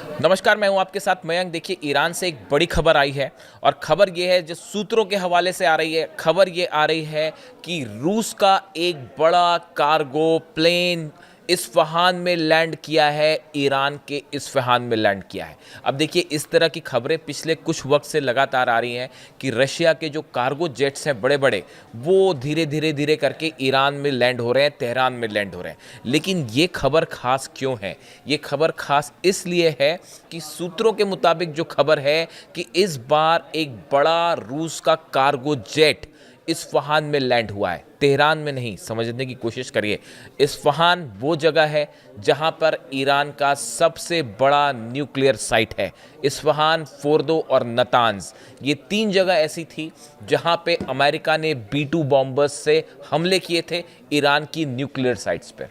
नमस्कार, मैं हूं आपके साथ मयंक। देखिए, ईरान से एक बड़ी खबर आई है और खबर ये है जो सूत्रों के हवाले से आ रही है। खबर ये आ रही है कि रूस का एक बड़ा कार्गो प्लेन इस्फहान में लैंड किया है, ईरान के इस्फहान में लैंड किया है। अब देखिए, इस तरह की खबरें पिछले कुछ वक्त से लगातार आ रही हैं कि रशिया के जो कार्गो जेट्स हैं बड़े बड़े, वो धीरे करके ईरान में लैंड हो रहे हैं, तेहरान में लैंड हो रहे हैं। लेकिन ये खबर खास क्यों है? ये खबर खास इसलिए है कि सूत्रों के मुताबिक जो खबर है कि इस बार एक बड़ा रूस का कार्गो जेट इस्फहान में लैंड हुआ है, तेहरान में नहीं। समझने की कोशिश करिए, इस्फहान वो जगह है जहां पर ईरान का सबसे बड़ा न्यूक्लियर साइट है। इस्फहान, फोर्दो और नतांज, ये तीन जगह ऐसी थी जहां पे अमेरिका ने B-2 बॉम्बर्स से हमले किए थे ईरान की न्यूक्लियर साइट्स पर।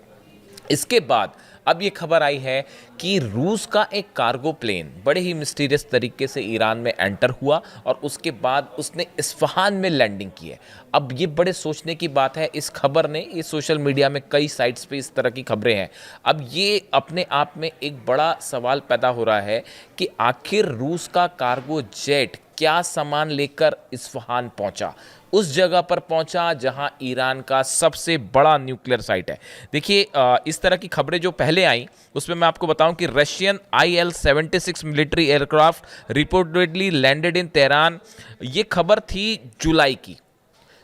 इसके बाद अब ये खबर आई है कि रूस का एक कार्गो प्लेन बड़े ही मिस्टीरियस तरीके से ईरान में एंटर हुआ और उसके बाद उसने इस्फहान में लैंडिंग की है। अब ये बड़े सोचने की बात है, इस खबर ने, ये सोशल मीडिया में कई साइट्स पे इस तरह की खबरें हैं। अब ये अपने आप में एक बड़ा सवाल पैदा हो रहा है कि आखिर रूस का कार्गो जेट क्या सामान लेकर इस्फहान पहुंचा, उस जगह पर पहुंचा जहां ईरान का सबसे बड़ा न्यूक्लियर साइट है। देखिए, इस तरह की खबरें जो पहले आई उसमें मैं आपको बताऊं कि Russian IL-76 military aircraft reportedly landed in Tehran. ये खबर थी जुलाई की।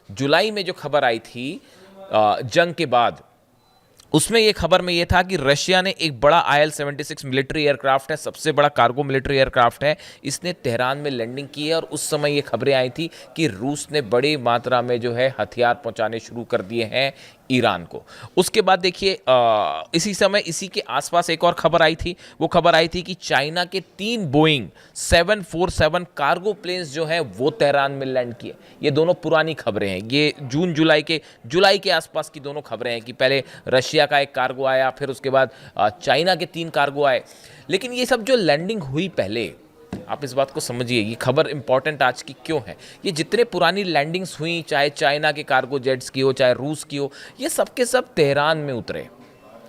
जुलाई में जो खबर आई थी जंग के बाद, उसमें ये खबर में ये था कि रशिया ने एक बड़ा IL-76 मिलिट्री एयरक्राफ्ट है, सबसे बड़ा कार्गो मिलिट्री एयरक्राफ्ट है, इसने तेहरान में लैंडिंग की है। और उस समय ये खबरें आई थी कि रूस ने बड़ी मात्रा में जो है हथियार पहुंचाने शुरू कर दिए हैं ईरान को। उसके बाद देखिए, इसी समय इसी के आसपास एक और खबर आई थी। वो खबर आई थी कि चाइना के 3 बोइंग 747 कार्गो प्लेन्स जो हैं वो तेहरान में लैंड किए। ये दोनों पुरानी खबरें हैं, ये जुलाई के आसपास की दोनों खबरें हैं कि पहले रशिया का एक कार्गो आया, फिर उसके बाद चाइना के 3 कार्गो आए। लेकिन ये सब जो लैंडिंग हुई पहले, आप इस बात को समझिए, ये खबर इंपॉर्टेंट आज की क्यों है। ये जितने पुरानी लैंडिंग्स हुई, चाहे चाइना के कार्गो जेट्स की हो, चाहे रूस की हो, ये सब के सब तेहरान में उतरे,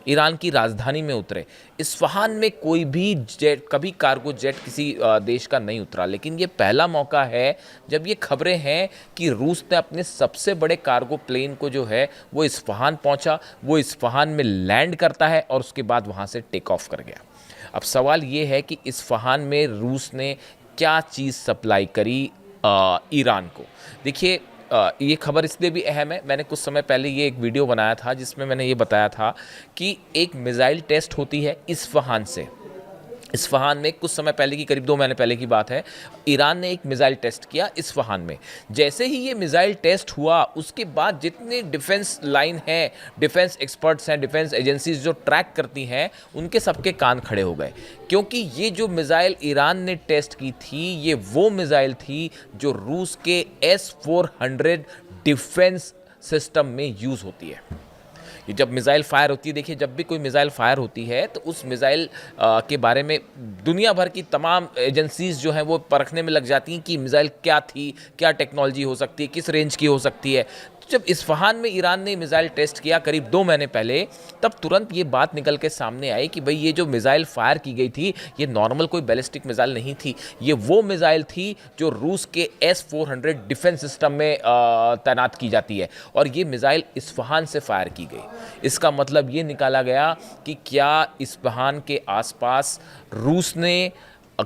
ईरान की राजधानी में उतरे। इस्फहान में कोई भी जेट, कभी कार्गो जेट किसी देश का नहीं उतरा। लेकिन ये पहला मौका है जब ये खबरें हैं कि रूस ने अपने सबसे बड़े कार्गो प्लेन को जो है वो इस्फहान पहुंचा, वो इस्फहान में लैंड करता है और उसके बाद वहाँ से टेक ऑफ कर गया। अब सवाल ये है कि इस्फहान में रूस ने क्या चीज़ सप्लाई करी ईरान को। देखिए, ये खबर इसलिए भी अहम है, मैंने कुछ समय पहले ये एक वीडियो बनाया था जिसमें मैंने ये बताया था कि एक मिसाइल टेस्ट होती है इस्फहान से। इस्फहान में कुछ समय पहले की, करीब 2 महीने पहले की बात है, ईरान ने एक मिसाइल टेस्ट किया इस्फहान में। जैसे ही ये मिसाइल टेस्ट हुआ, उसके बाद जितने डिफेंस लाइन हैं, डिफेंस एक्सपर्ट्स हैं, डिफेंस एजेंसीज जो ट्रैक करती हैं, उनके सबके कान खड़े हो गए। क्योंकि ये जो मिसाइल ईरान ने टेस्ट की थी, ये वो मिसाइल थी जो रूस के S-400 डिफेंस सिस्टम में यूज़ होती है। ये जब मिसाइल फायर होती है, देखिए, जब भी कोई मिसाइल फायर होती है तो उस मिसाइल के बारे में दुनिया भर की तमाम एजेंसीज जो हैं वो परखने में लग जाती हैं कि मिसाइल क्या थी, क्या टेक्नोलॉजी हो सकती है, किस रेंज की हो सकती है। तो जब इस्फहान में ईरान ने मिसाइल टेस्ट किया करीब 2 महीने पहले, तब तुरंत ये बात निकल के सामने आई कि भाई, ये जो मिसाइल फायर की गई थी, ये नॉर्मल कोई बैलिस्टिक मिसाइल नहीं थी। ये वो मिसाइल थी जो रूस के S-400 डिफेंस सिस्टम में तैनात की जाती है, और ये मिसाइल इस्फहान से फायर की गई। इसका मतलब ये निकाला गया कि क्या इस्फहान के आसपास रूस ने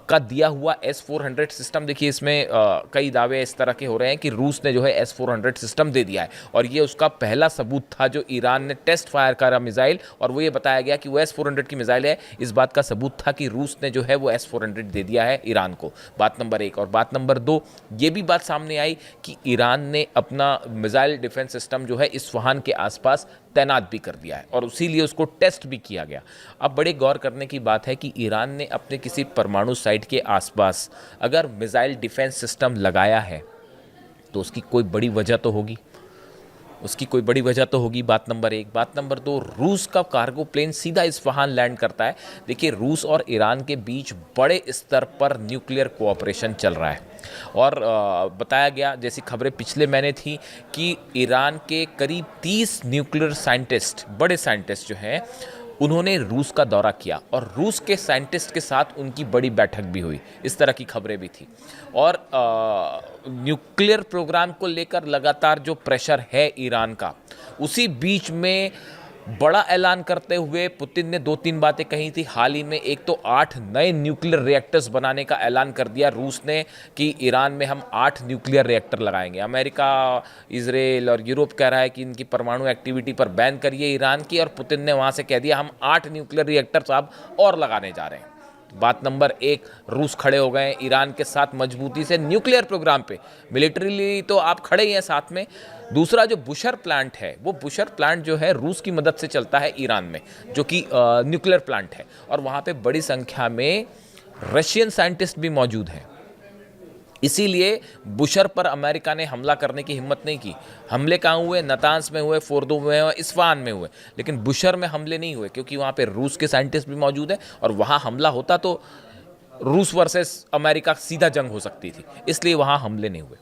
का दिया हुआ S-400 सिस्टम, देखिए इसमें कई दावे इस तरह के हो रहे हैं कि रूस ने जो है S-400 सिस्टम दे दिया है, और ये उसका पहला सबूत था जो ईरान ने टेस्ट फायर करा मिसाइल, और वो ये बताया गया कि वो S-400 की मिसाइल है। इस बात का सबूत था कि रूस ने जो है वो S-400 दे दिया है ईरान को। बात नंबर 1। और बात नंबर 2, ये भी बात सामने आई कि ईरान ने अपना मिसाइल डिफेंस सिस्टम जो है इस्फहान के आसपास तैनात भी कर दिया है, और इसीलिए उसको टेस्ट भी किया गया। अब बड़े गौर करने की बात है कि ईरान ने अपने किसी परमाणु साइट के आसपास अगर मिसाइल डिफेंस सिस्टम लगाया है तो उसकी कोई बड़ी वजह तो होगी, उसकी कोई बड़ी वजह तो होगी। बात नंबर 1। बात नंबर 2, रूस का कार्गो प्लेन सीधा इस्फहान लैंड करता है। देखिए, रूस और ईरान के बीच बड़े स्तर पर न्यूक्लियर कोऑपरेशन चल रहा है, और बताया गया, जैसी खबरें पिछले महीने थी, कि ईरान के करीब 30 न्यूक्लियर साइंटिस्ट, बड़े साइंटिस्ट जो हैं, उन्होंने रूस का दौरा किया और रूस के साइंटिस्ट के साथ उनकी बड़ी बैठक भी हुई, इस तरह की खबरें भी थी। और न्यूक्लियर प्रोग्राम को लेकर लगातार जो प्रेशर है ईरान का, उसी बीच में बड़ा ऐलान करते हुए पुतिन ने 2-3 बातें कही थी हाल ही में। एक तो 8 नए न्यूक्लियर रिएक्टर्स बनाने का ऐलान कर दिया रूस ने कि ईरान में हम 8 न्यूक्लियर रिएक्टर लगाएंगे। अमेरिका, इजराइल और यूरोप कह रहा है कि इनकी परमाणु एक्टिविटी पर बैन करिए ईरान की, और पुतिन ने वहाँ से कह दिया हम 8 न्यूक्लियर रिएक्टर्स अब और लगाने जा रहे हैं। बात नंबर 1, रूस खड़े हो गए ईरान के साथ मजबूती से न्यूक्लियर प्रोग्राम पे। मिलिट्रीली तो आप खड़े ही हैं साथ में। दूसरा जो बुशर प्लांट है, वो बुशर प्लांट जो है रूस की मदद से चलता है ईरान में, जो कि न्यूक्लियर प्लांट है, और वहाँ पे बड़ी संख्या में रशियन साइंटिस्ट भी मौजूद हैं। इसीलिए बुशर पर अमेरिका ने हमला करने की हिम्मत नहीं की। हमले कहाँ हुए? नातांज में हुए, फोर्दो में हुए, इस्फहान में हुए, लेकिन बुशर में हमले नहीं हुए, क्योंकि वहाँ पे रूस के साइंटिस्ट भी मौजूद हैं, और वहाँ हमला होता तो रूस वर्सेस अमेरिका सीधा जंग हो सकती थी, इसलिए वहाँ हमले नहीं हुए।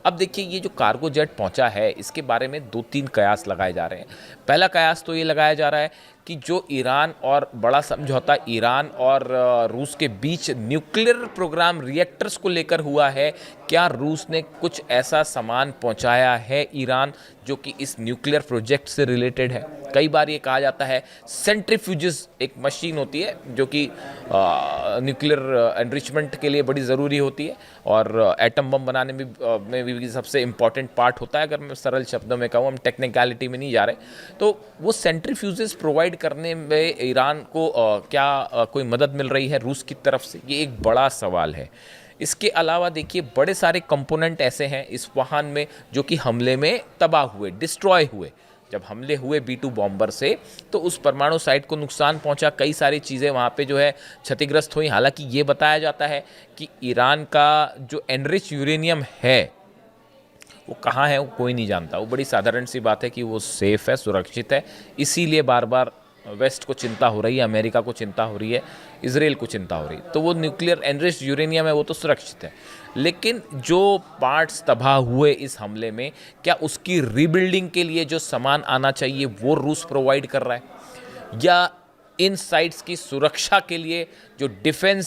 अब देखिए, ये जो कार्गो जेट पहुंचा है, इसके बारे में 2-3 कयास लगाए जा रहे हैं। पहला कयास तो ये लगाया जा रहा है कि जो ईरान और बड़ा समझौता ईरान और रूस के बीच न्यूक्लियर प्रोग्राम रिएक्टर्स को लेकर हुआ है, क्या रूस ने कुछ ऐसा सामान पहुंचाया है ईरान जो कि इस न्यूक्लियर प्रोजेक्ट से रिलेटेड है? कई बार ये कहा जाता है सेंट्रीफ्यूजेस एक मशीन होती है जो कि न्यूक्लियर एनरिचमेंट के लिए बड़ी ज़रूरी होती है, और एटम बम बनाने में भी सबसे इम्पॉर्टेंट पार्ट होता है। अगर मैं सरल शब्दों में कहूँ, हम टेक्निकलिटी में नहीं जा रहे, तो वो सेंट्रीफ्यूजेस प्रोवाइड करने में ईरान को क्या कोई मदद मिल रही है रूस की तरफ से? ये एक बड़ा सवाल है। इसके अलावा देखिए, बड़े सारे कंपोनेंट ऐसे हैं इस वाहन में जो कि हमले में तबाह हुए, डिस्ट्रॉय हुए। जब हमले हुए B-2 बॉम्बर से, तो उस परमाणु साइट को नुकसान पहुंचा, कई सारी चीज़ें वहाँ पे जो है क्षतिग्रस्त हुई। हालांकि ये बताया जाता है कि ईरान का जो एनरिच यूरेनियम है वो कहाँ है, वो कोई नहीं जानता। वो बड़ी साधारण सी बात है कि वो सेफ़ है, सुरक्षित है। इसीलिए बार बार वेस्ट को चिंता हो रही है, अमेरिका को चिंता हो रही है, इजराइल को चिंता हो रही है। तो वो न्यूक्लियर एनरिच्ड यूरेनियम है, वो तो सुरक्षित है, लेकिन जो पार्ट्स तबाह हुए इस हमले में, क्या उसकी रीबिल्डिंग के लिए जो सामान आना चाहिए वो रूस प्रोवाइड कर रहा है? या इन साइट्स की सुरक्षा के लिए जो डिफेंस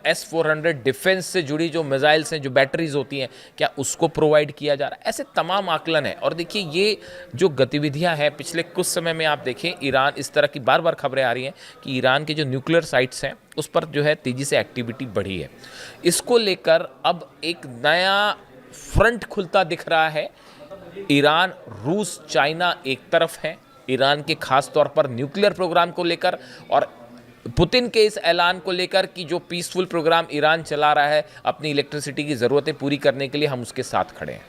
S-400 डिफेंस से जुड़ी जो मिसाइल्स हैं, जो बैटरीज होती हैं, क्या उसको प्रोवाइड किया जा रहा है? ऐसे तमाम आकलन है। और देखिए, ये जो गतिविधियां हैं पिछले कुछ समय में, आप देखें ईरान, इस तरह की बार बार खबरें आ रही हैं कि ईरान के जो न्यूक्लियर साइट्स हैं उस पर जो है तेज़ी से एक्टिविटी बढ़ी है। इसको लेकर अब एक नया फ्रंट खुलता दिख रहा है। ईरान, रूस, चाइना एक तरफ है ईरान के खास तौर पर न्यूक्लियर प्रोग्राम को लेकर, और पुतिन के इस ऐलान को लेकर कि जो पीसफुल प्रोग्राम ईरान चला रहा है अपनी इलेक्ट्रिसिटी की ज़रूरतें पूरी करने के लिए, हम उसके साथ खड़े हैं।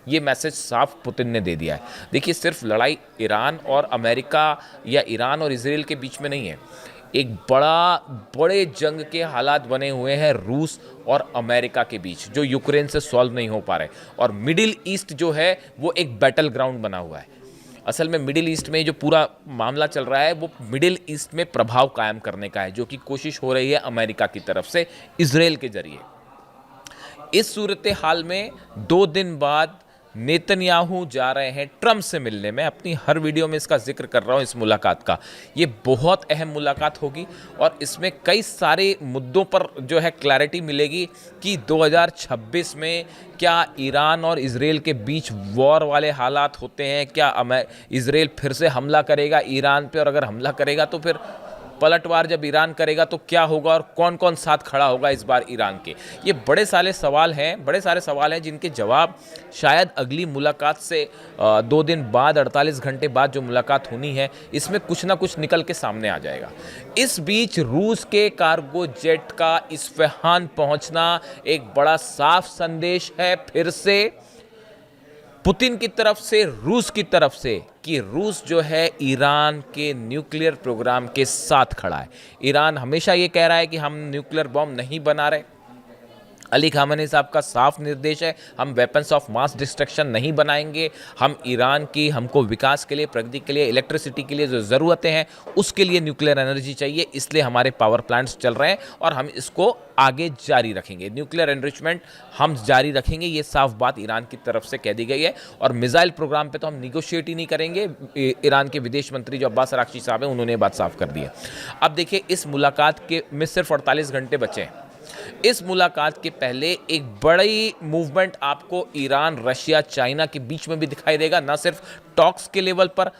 ये मैसेज साफ पुतिन ने दे दिया है। देखिए, सिर्फ लड़ाई ईरान और अमेरिका या ईरान और इजराइल के बीच में नहीं है, एक बड़े जंग के हालात बने हुए हैं रूस और अमेरिका के बीच, जो यूक्रेन से सॉल्व नहीं हो पा रहे। और मिडिल ईस्ट जो है वो एक बैटल ग्राउंड बना हुआ है। असल में मिडिल ईस्ट में जो पूरा मामला चल रहा है वो मिडिल ईस्ट में प्रभाव कायम करने का है, जो कि कोशिश हो रही है अमेरिका की तरफ से इजराइल के जरिए। इस सूरत हाल में 2 दिन बाद नेतन्याहू जा रहे हैं ट्रंप से मिलने। मैं अपनी हर वीडियो में इसका जिक्र कर रहा हूं, इस मुलाकात का। ये बहुत अहम मुलाकात होगी और इसमें कई सारे मुद्दों पर जो है क्लैरिटी मिलेगी कि 2026 में क्या ईरान और इजराइल के बीच वॉर वाले हालात होते हैं, क्या इजराइल फिर से हमला करेगा ईरान पे, और अगर हमला करेगा तो फिर पलटवार जब ईरान करेगा तो क्या होगा, और कौन कौन साथ खड़ा होगा इस बार ईरान के। ये बड़े सारे सवाल हैं जिनके जवाब शायद अगली मुलाकात से 2 दिन बाद, 48 घंटे बाद जो मुलाकात होनी है, इसमें कुछ ना कुछ निकल के सामने आ जाएगा। इस बीच रूस के कार्गो जेट का इस्फहान पहुंचना एक बड़ा साफ संदेश है फिर से पुतिन की तरफ से, रूस की तरफ से, कि रूस जो है ईरान के न्यूक्लियर प्रोग्राम के साथ खड़ा है। ईरान हमेशा ये कह रहा है कि हम न्यूक्लियर बॉम्ब नहीं बना रहे, अली खामेनी साहब का साफ निर्देश है, हम वेपन्स ऑफ मास डिस्ट्रक्शन नहीं बनाएंगे। हम ईरान की, हमको विकास के लिए, प्रगति के लिए, इलेक्ट्रिसिटी के लिए जो ज़रूरतें हैं उसके लिए न्यूक्लियर एनर्जी चाहिए, इसलिए हमारे पावर प्लांट्स चल रहे हैं और हम इसको आगे जारी रखेंगे। न्यूक्लियर एनरिचमेंट हम जारी रखेंगे, ये साफ बात ईरान की तरफ से कह दी गई है। और मिसाइल प्रोग्राम पे तो हम निगोशिएट ही नहीं करेंगे। ईरान के विदेश मंत्री जो अब्बास अराक्ची साहब हैं उन्होंने ये बात साफ कर दी है। अब देखिए, इस मुलाकात के में सिर्फ 48 घंटे बचे हैं। इस मुलाकात के पहले एक बड़ी मूवमेंट आपको ईरान, रशिया, चाइना के बीच में भी दिखाई देगा। ना सिर्फ टॉक्स के लेवल पर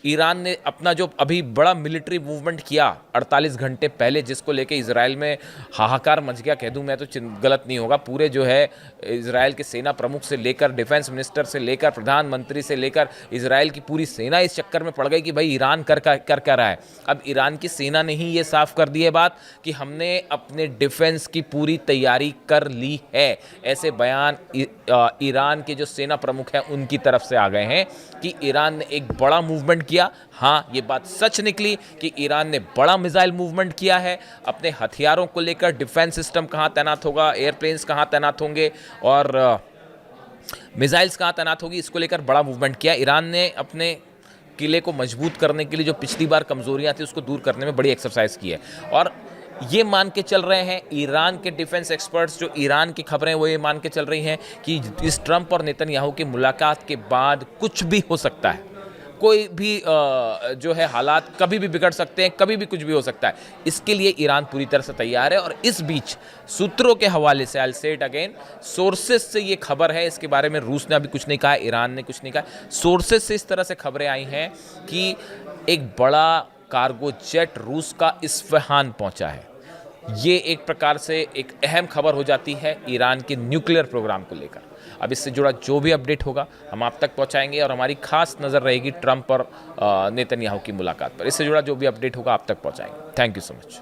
ईरान ने अपना जो अभी बड़ा मिलिट्री मूवमेंट किया 48 घंटे पहले, जिसको लेके इजराइल में हाहाकार मच गया, कह दूं मैं तो गलत नहीं होगा। पूरे जो है इजराइल के सेना प्रमुख से लेकर, डिफेंस मिनिस्टर से लेकर, प्रधानमंत्री से लेकर, इजराइल की पूरी सेना इस चक्कर में पड़ गई कि भाई ईरान कर क्या रहा है। अब ईरान की सेना ने ही ये साफ कर दी है बात कि हमने अपने डिफेंस की पूरी तैयारी कर ली है। ऐसे बयान ईरान के जो सेना प्रमुख हैं उनकी तरफ से आ गए हैं कि ईरान ने एक बड़ा मूवमेंट किया। हाँ, ये बात सच निकली कि ईरान ने बड़ा मिसाइल मूवमेंट किया है। अपने हथियारों को लेकर डिफेंस सिस्टम कहाँ तैनात होगा, एयरप्लेन्स कहाँ तैनात होंगे और मिसाइल्स कहाँ तैनात होगी, इसको लेकर बड़ा मूवमेंट किया। ईरान ने अपने किले को मजबूत करने के लिए जो पिछली बार कमजोरियां थी उसको दूर करने में बड़ी एक्सरसाइज की है। और ये मान के चल रहे हैं ईरान के डिफेंस एक्सपर्ट्स, जो ईरान की खबरें वो ये मान के चल रही हैं कि इस ट्रंप और नेतन्याहू की मुलाकात के बाद कुछ भी हो सकता है। कोई भी जो है हालात कभी भी बिगड़ सकते हैं, कभी भी कुछ भी हो सकता है। इसके लिए ईरान पूरी तरह से तैयार है। और इस बीच सूत्रों के हवाले से, I will say it again, sources से ये खबर है, इसके बारे में रूस ने अभी कुछ नहीं कहा, ईरान ने कुछ नहीं कहा। सोर्सेज से इस तरह से खबरें आई हैं कि एक बड़ा कार्गो जेट रूस का इस्फहान पहुंचा है। ये एक प्रकार से एक अहम खबर हो जाती है ईरान के न्यूक्लियर प्रोग्राम को लेकर। अब इससे जुड़ा जो भी अपडेट होगा हम आप तक पहुंचाएंगे और हमारी खास नज़र रहेगी ट्रंप और नेतन्याहू की मुलाकात पर। इससे जुड़ा जो भी अपडेट होगा आप तक पहुंचाएंगे। Thank you so much.